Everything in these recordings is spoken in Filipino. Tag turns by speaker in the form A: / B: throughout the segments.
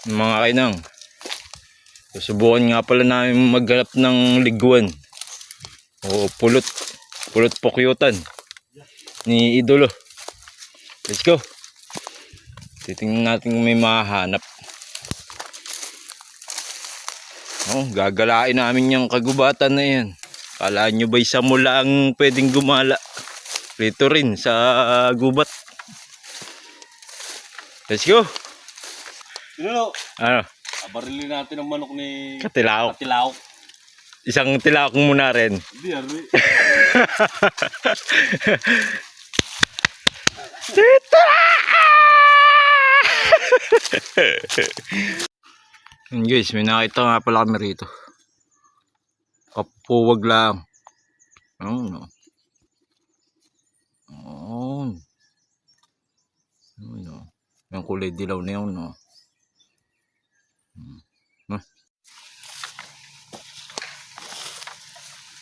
A: Mga kainang, susubukan nga pala namin maghanap ng liguan o pulot pokyutan ni Idolo. Let's go. Titingnan natin kung may mahanap. Gagalain namin yung kagubatan na yan. Kala nyo ba isa mo lang pwedeng gumala? Rito rin sa gubat. Let's go.
B: Ano?
A: Ano?
B: Abarilin natin ang manok ni
A: Katilaok.
B: Katilaok.
A: Isang tilaok muna rin.
B: Hindi, Arwi.
A: Guys, may nakita nga pala kami rito. Kapuwag lang. No. Yung kulay dilaw na yun, no.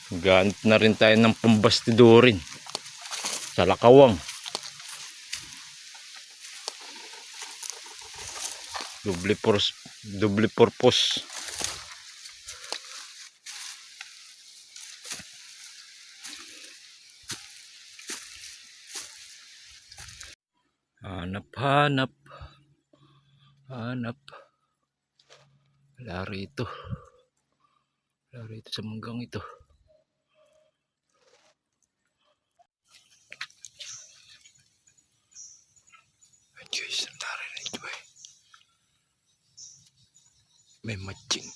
A: Ganit na rin tayo ng pambastidorin sa lakawang. Double purpose. Hanap. Wala rito sa manggang ito. Diyos, narinig ito eh. May matching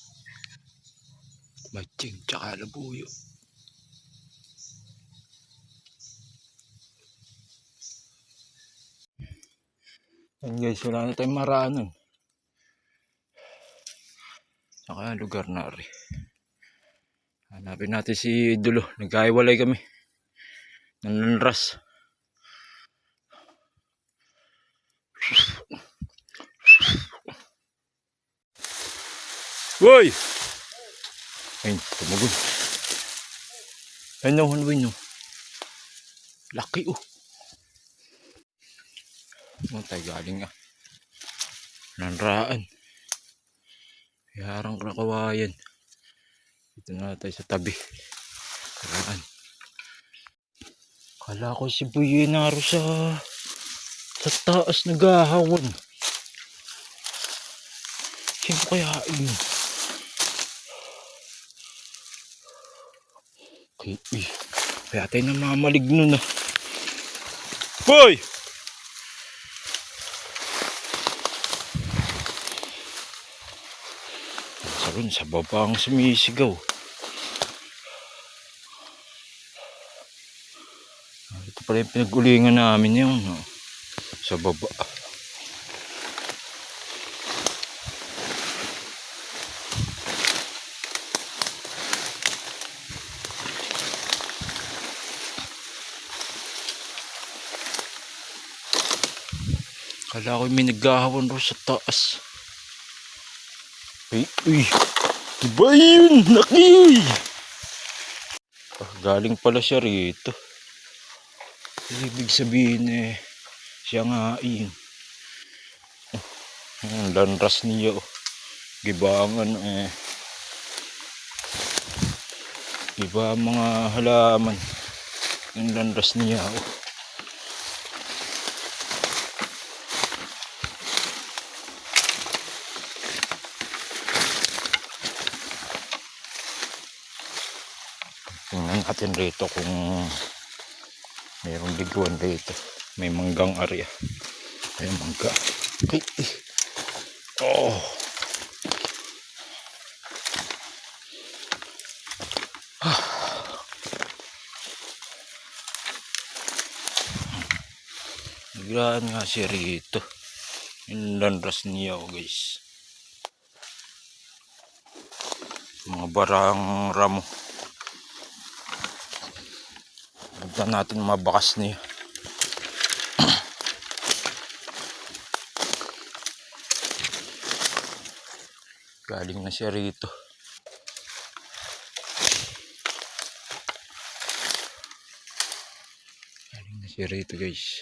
A: tsaka labuyo. Yan guys, wala na tayong maraanan. Saka lugar na rin. Hanapin natin si Idolo. Nagkahiwalay kami. Nananras. Woy! Ayun, tumugon. Ayun no. Laki oh. Tayo galing ah. Nanraan. Yarang kawayan. Dito na tayo sa tabi. Karaan. Kala ko si Buye naro sa taas naghahawan. Sino kaya yun? Kaya tayo namamalig nun ah. Boy! Sa baba ang sumisigaw. Ito pala yung pinag-ulingan namin yun. No? Sa baba. Kala ko may naghahawan ro sa taas. Uy. Diba yun? Laki! Galing pala siya rito. Ibig sabihin eh, siya nga yun. Ang lanras niya oh. Gibangan eh. Iba mga halaman. Yung lanras niya oh. Tingnan natin rito kung mayroong liguan rito. May manggang area. May mangga. Oh. Naglaan nga siya rito. Yung lanras niya oh guys. Mga barang ramo. Tignan natin mabakas niya. Galing na siya rito. Guys.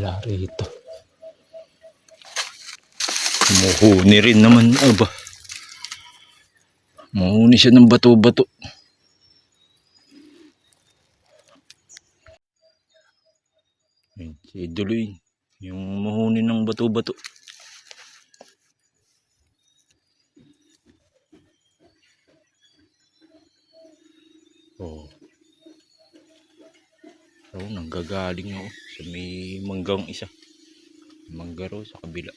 A: Wala rito. Muhuni rin naman. Aba. Muhuni siya ng bato-bato. Ayun, si Duloy. Yung muhuni ng bato-bato. Oh. So, nanggagaling ako sa may manggang isa. Manggaro sa kabila.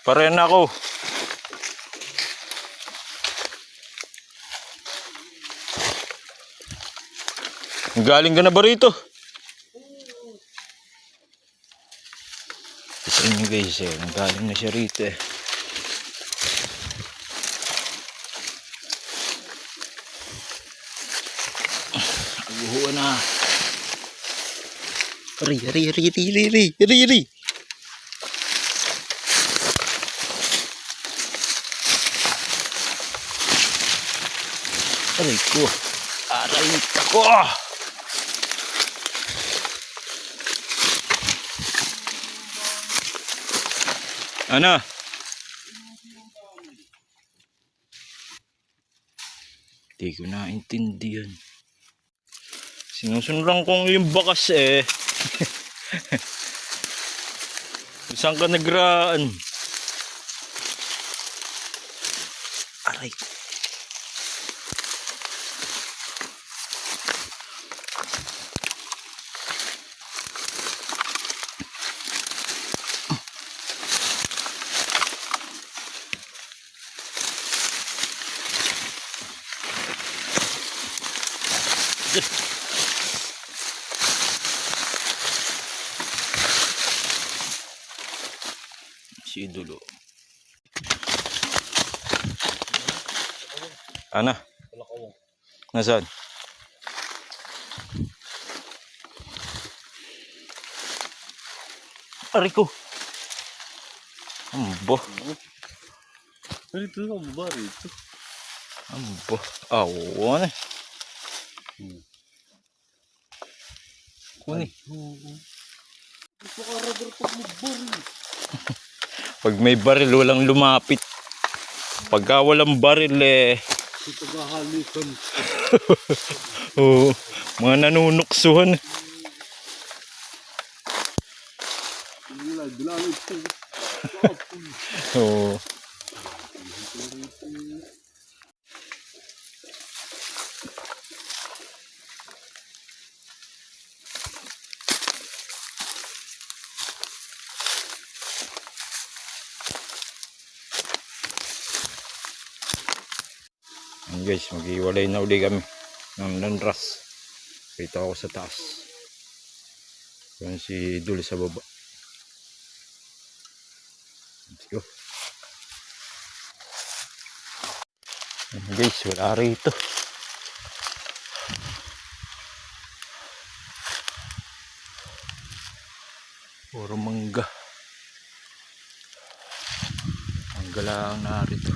A: Pare na ako. Galing ka na ba rito? Isa nyo guys eh. Galing na siya rito eh. Aguhuan na. Ari. Aray ko. Ano? Hindi ko naintindihan. Sinusunod lang kong yung bakas eh. Saan ka nagraan? Aray. Si Dulo. Ana? Nasaan? Aray ko. Ambo.
B: Rito na ba rito?
A: Ambo. Awan eh. Kuni. Pag may baril, walang lumapit. Pagka walang baril eh. Oo, mga nanunuksuhan. Oo. Ayan guys, maghiwalay na uli kami ng nanras. Dito ako sa taas. Ayan si Dul sa baba. Let's go. Ayan guys, wala rito. Puro mangga. Mangga lang narito.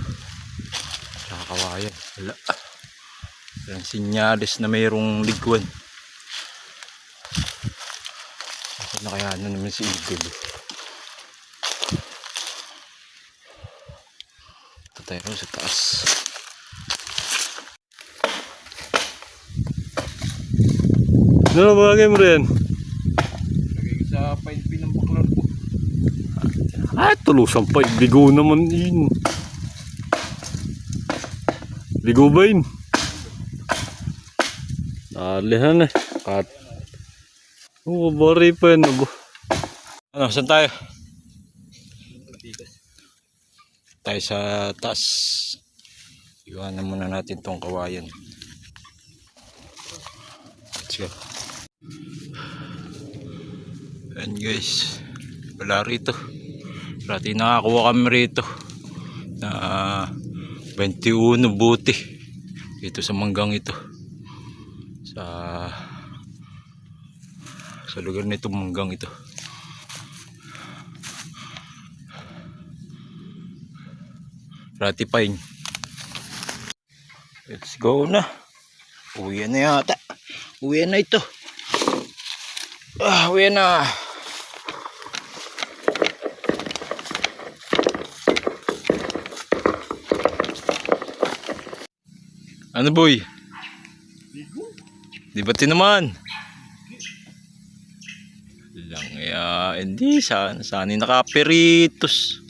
A: Kawayan, wala. Walang sinyalis na mayroong liguan. Bakit na kaya naman si Idol? Ito tayo sa taas.
B: Ano bagay mo rin?
A: Lagay ko sa pailpin ng baklar ko.
B: Ay, tulusan pa. Bigo naman yun. Bigo ba yun? Nalihan eh. At bari pa yun.
A: Ano, saan tayo? Tayo sa taas. Iwanan muna natin tong kawayan. Let's go. Ayan guys, wala rito. Dati nakakuha kami rito na 21 buti dito sa manggang ito, sa lugar nito manggang ito. Ratipain. Let's go na. Uwi na yata. Uwi na ito. Uwi na. Ano boy? Di ba naman? Lang ya, hindi sana nakapiritos.